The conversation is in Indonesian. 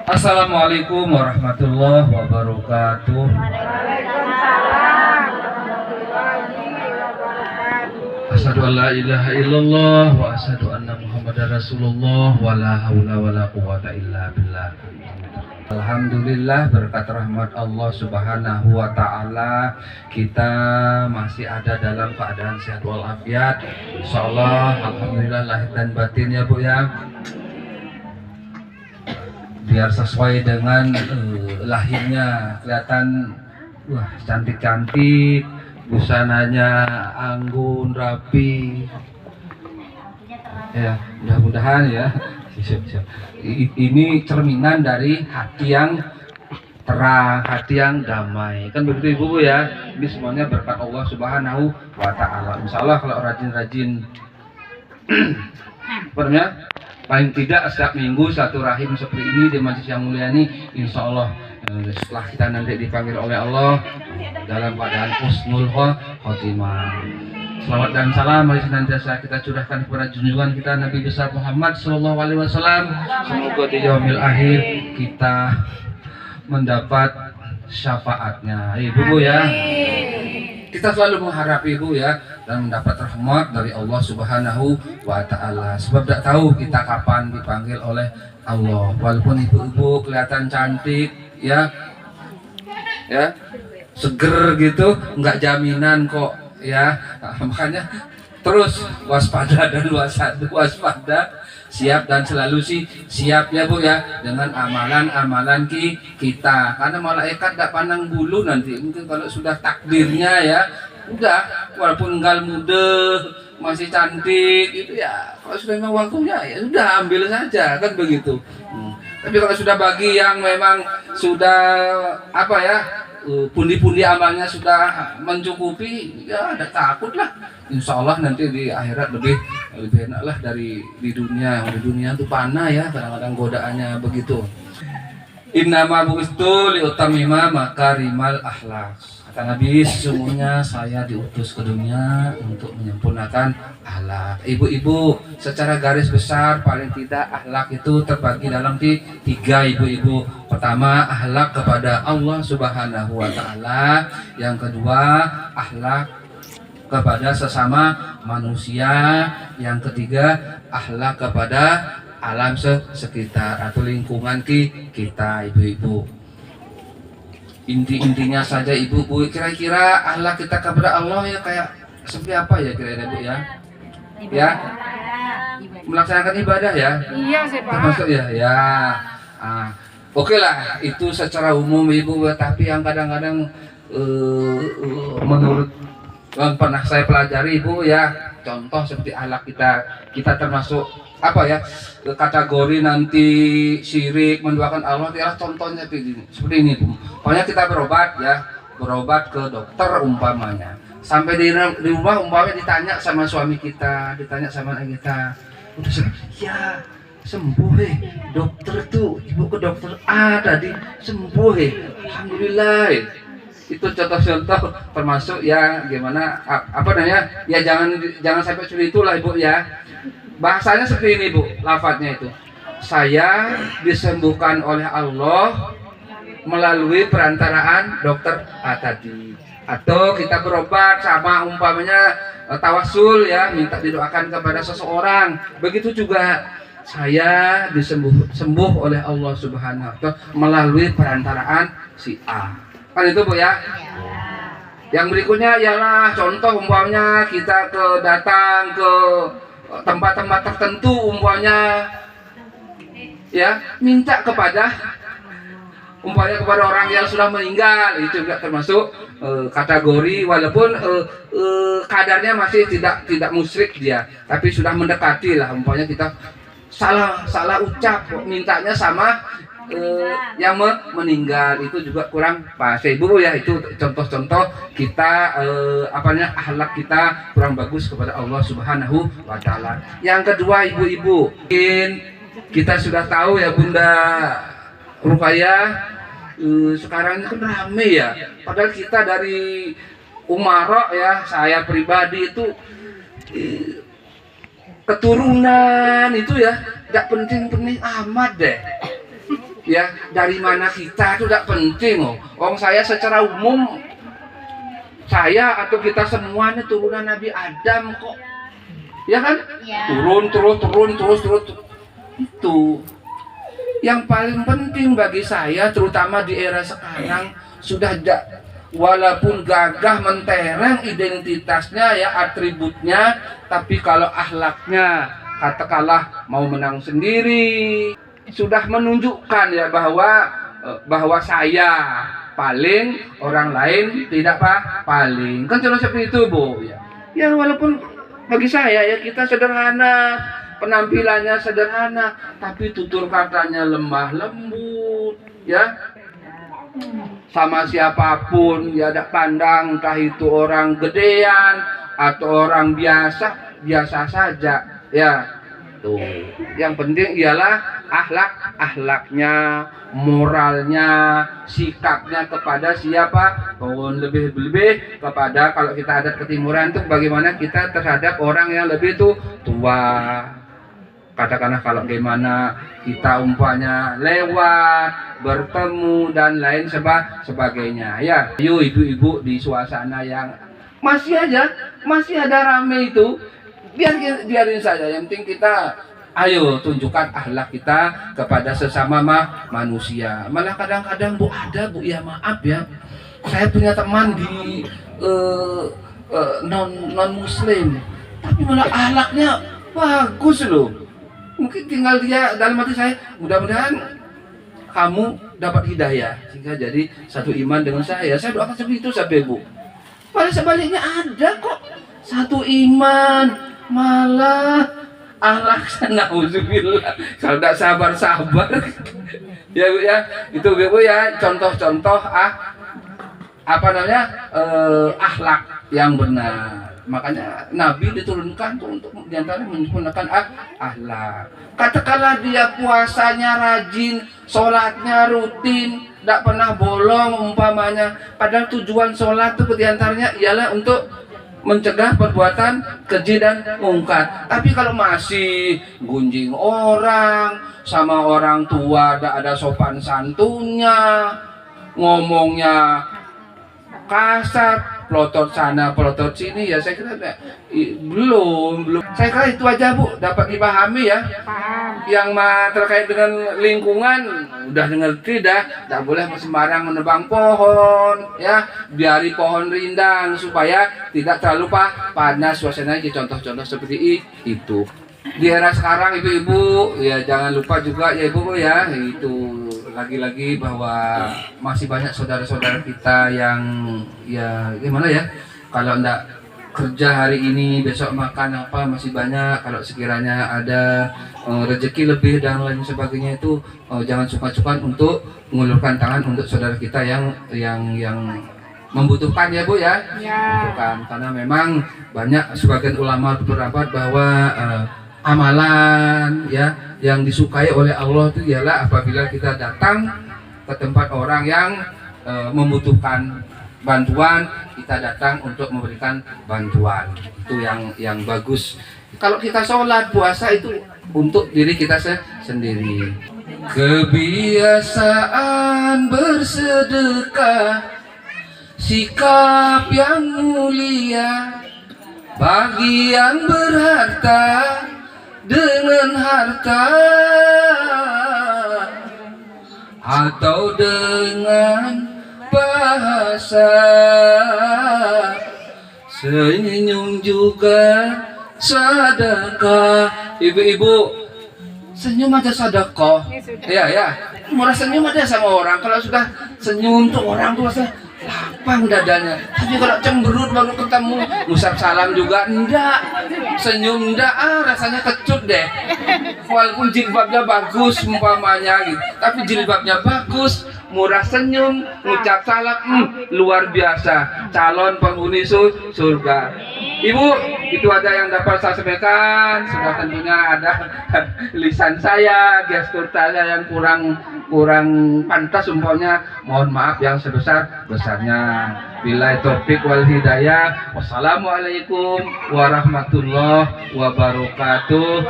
Assalamualaikum warahmatullahi wabarakatuh. Waalaikumsalam warahmatullahi wabarakatuh. Asyhadu an la ilaha illallah wa asyhadu anna Muhammadar Rasulullah wa la haula wa la quwata illa billah. Alhamdulillah, berkat rahmat Allah Subhanahu wa taala kita masih ada dalam keadaan sehat walafiat. Insyaallah alhamdulillah lahir dan batin ya Bu ya. Biar sesuai dengan lahirnya, kelihatan wah cantik-cantik, busananya anggun rapi ya, mudah-mudahan ya. Ini cerminan dari hati yang terang, hati yang damai, kan begitu Ibu ya. Ini semuanya berkat Allah Subhanahu wa taala. Insyaallah kalau rajin-rajin pernah paling tidak setiap minggu satu rahim seperti ini di Majelis yang mulia ini, insya Allah setelah kita nanti dipanggil oleh Allah dalam keadaan husnul khotimah. Selawat dan salam mari senantiasa kita curahkan kepada junjungan kita Nabi besar Muhammad Sallallahu Alaihi Wasallam. Semoga di yaumil akhir kita mendapat syafaatnya, Ibu ya. Kita selalu mengharap Ibu ya, dan mendapat rahmat dari Allah Subhanahu wa taala. Sebab tidak tahu kita kapan dipanggil oleh Allah. Walaupun ibu-ibu kelihatan cantik ya, seger gitu, nggak jaminan kok ya. Makanya terus waspada dan waspada, siap dan selalu siap ya Bu ya, dengan amalan-amalan kita. Karena malaikat tidak pandang bulu nanti. Mungkin kalau sudah takdirnya ya, udah walaupun enggak muda masih cantik itu ya, kalau sudah memang waktunya ya sudah ambil saja, kan begitu. Tapi kalau sudah bagi yang memang sudah apa ya, pundi-pundi amalnya sudah mencukupi, ya ada takut lah. Insya Allah nanti di akhirat lebih enak lah dari di dunia. Di dunia itu panah ya, kadang-kadang godaannya begitu. Innama bu'istu liutammima makarimal akhlak. Kata Nabi, sesungguhnya saya diutus ke dunia untuk menyempurnakan akhlak. Ibu-ibu, secara garis besar paling tidak akhlak itu terbagi dalam tiga ibu-ibu. Pertama, akhlak kepada Allah Subhanahu wa taala. Yang kedua, akhlak kepada sesama manusia. Yang ketiga, akhlak kepada alam sekitar atau lingkungan kita, ibu-ibu. Inti-intinya saja ibu-ibu, kira-kira akhlak kita kepada Allah ya kayak seperti apa ya kira-kira Bu ya? Ya, melaksanakan ibadah ya? Iya sih Pak. Termasuk ya, ya. Oke lah, itu secara umum ibu, tapi yang kadang-kadang menurut yang pernah saya pelajari ibu ya, contoh seperti akhlak kita termasuk apa ya, kategori nanti syirik menduakan Allah, ya contohnya seperti ini Bu. Pokoknya kita berobat ke dokter umpamanya, sampai di rumah umpamanya ditanya sama suami kita, ditanya sama anak kita, udah ya sembuh dokter tuh, ibu ke dokter A tadi sembuh alhamdulillah. Itu contoh-contoh termasuk ya gimana apa namanya ya, jangan sampai seperti itulah ibu ya. Bahasanya seperti ini Bu, lafadznya itu, saya disembuhkan oleh Allah melalui perantaraan dokter A tadi. Atau kita berobat sama umpamanya tawasul ya, minta didoakan kepada seseorang. Begitu juga saya sembuh oleh Allah Subhanahu wa taala melalui perantaraan si A. Kan itu Bu ya. Yang berikutnya ialah contoh umpamanya kita datang ke tempat-tempat tertentu umpamanya ya, minta kepada umpamanya kepada orang yang sudah meninggal, itu juga termasuk kategori walaupun kadarnya masih tidak musyrik dia, tapi sudah mendekati lah. Umpamanya kita salah ucap mintanya sama yang meninggal, itu juga kurang pas Ibu ya. Itu contoh-contoh kita akhlak kita kurang bagus kepada Allah Subhanahu wa taala. Yang kedua ibu-ibu, mungkin kita sudah tahu ya Bunda Rukayah, sekarang ini kan rame ya, padahal kita dari Umarok ya, saya pribadi itu keturunan itu ya tidak penting-penting amat deh. Ya, dari mana kita itu tidak penting oh. Orang saya secara umum, saya atau kita semuanya turunan Nabi Adam kok. Ya kan? Ya. Turun terus. Itu yang paling penting bagi saya, terutama di era sekarang, sudah walaupun gagah mentereng identitasnya ya, atributnya, tapi kalau akhlaknya katakanlah mau menang sendiri, sudah menunjukkan ya bahwa saya paling, orang lain tidak paling. Kan contoh seperti itu, Bu. Ya walaupun bagi saya ya, kita sederhana, penampilannya sederhana, tapi tutur katanya lemah lembut, ya. Sama siapapun ya ada pandang, entah itu orang gedean atau orang biasa saja, ya. Tuh. Yang penting ialah akhlaknya, moralnya, sikapnya kepada siapa, lebih kepada kalau kita adat ketimuran tuh bagaimana kita terhadap orang yang lebih tua. Katakanlah kalau gimana kita umpanya lewat, bertemu dan lain sebagainya. Ya, yuk ibu-ibu di suasana yang masih ada rame itu, biarin saja. Yang penting kita ayo tunjukkan akhlak kita kepada sesama manusia. Malah kadang-kadang Bu, ya maaf ya, saya punya teman di non muslim, tapi malah akhlaknya bagus loh. Mungkin tinggal dia dalam hati saya, mudah-mudahan kamu dapat hidayah sehingga jadi satu iman dengan saya. Saya doakan seperti itu sampai Bu. Malah sebaliknya ada kok satu iman, malah akhlak nauzubillah. Kalau tidak sabar ya Bu ya, itu Bu ya, contoh-contoh akhlak yang benar. Makanya Nabi diturunkan tuh untuk diantara menyempurnakan akhlak. Katakanlah dia puasanya rajin, sholatnya rutin, tidak pernah bolong umpamanya. Padahal tujuan sholat itu diantaranya ialah untuk mencegah perbuatan keji dan mungkar. Tapi kalau masih gunjing orang, sama orang tua tidak ada sopan santunnya, ngomongnya kasar, pelotot sana, pelotot sini, ya saya kira belum. Saya kira itu aja Bu, dapat dipahami ya. Paham. Yang terkait dengan lingkungan udah ngerti dah, tidak boleh sembarang menebang pohon, ya, biari pohon rindang supaya tidak terlalu panas suasananya. Contoh-contoh seperti itu. Di era sekarang ibu-ibu ya jangan lupa juga ya ibu ya, itu lagi-lagi bahwa masih banyak saudara-saudara kita yang ya gimana ya, kalau enggak kerja hari ini besok makan apa, masih banyak. Kalau sekiranya ada rezeki lebih dan lain sebagainya itu jangan suka-suka untuk mengulurkan tangan untuk saudara kita yang membutuhkan ya Bu ya. Membutuhkan, karena memang banyak sebagian ulama berpendapat bahwa amalan ya yang disukai oleh Allah itu ialah apabila kita datang ke tempat orang yang membutuhkan bantuan, kita datang untuk memberikan bantuan. Itu yang bagus. Kalau kita sholat puasa itu untuk diri kita sendiri. Kebiasaan bersedekah, sikap yang mulia bagi yang berharta dengan harta atau dengan bahasa, senyum juga sedekah. Ibu-ibu, senyum aja sedekah. Ya, murah senyum aja sama orang. Kalau sudah senyum tuh orang tuh rasa lapang dadanya. Tapi kalau cemberut baru ketemu, ngusap salam juga enggak, senyum enggak, rasanya kecut deh. Walaupun jilbabnya bagus umpamanya gitu, tapi jilbabnya bagus, murah senyum, ngucap salam, luar biasa, calon penghuni surga. Ibu, itu aja yang dapat saya sampaikan. Sudah tentunya ada lisan saya, gestur saya yang kurang pantas umpamanya, mohon maaf yang sebesar-besarnya. Billahi taufik wal hidayah. Wassalamualaikum warahmatullahi wabarakatuh.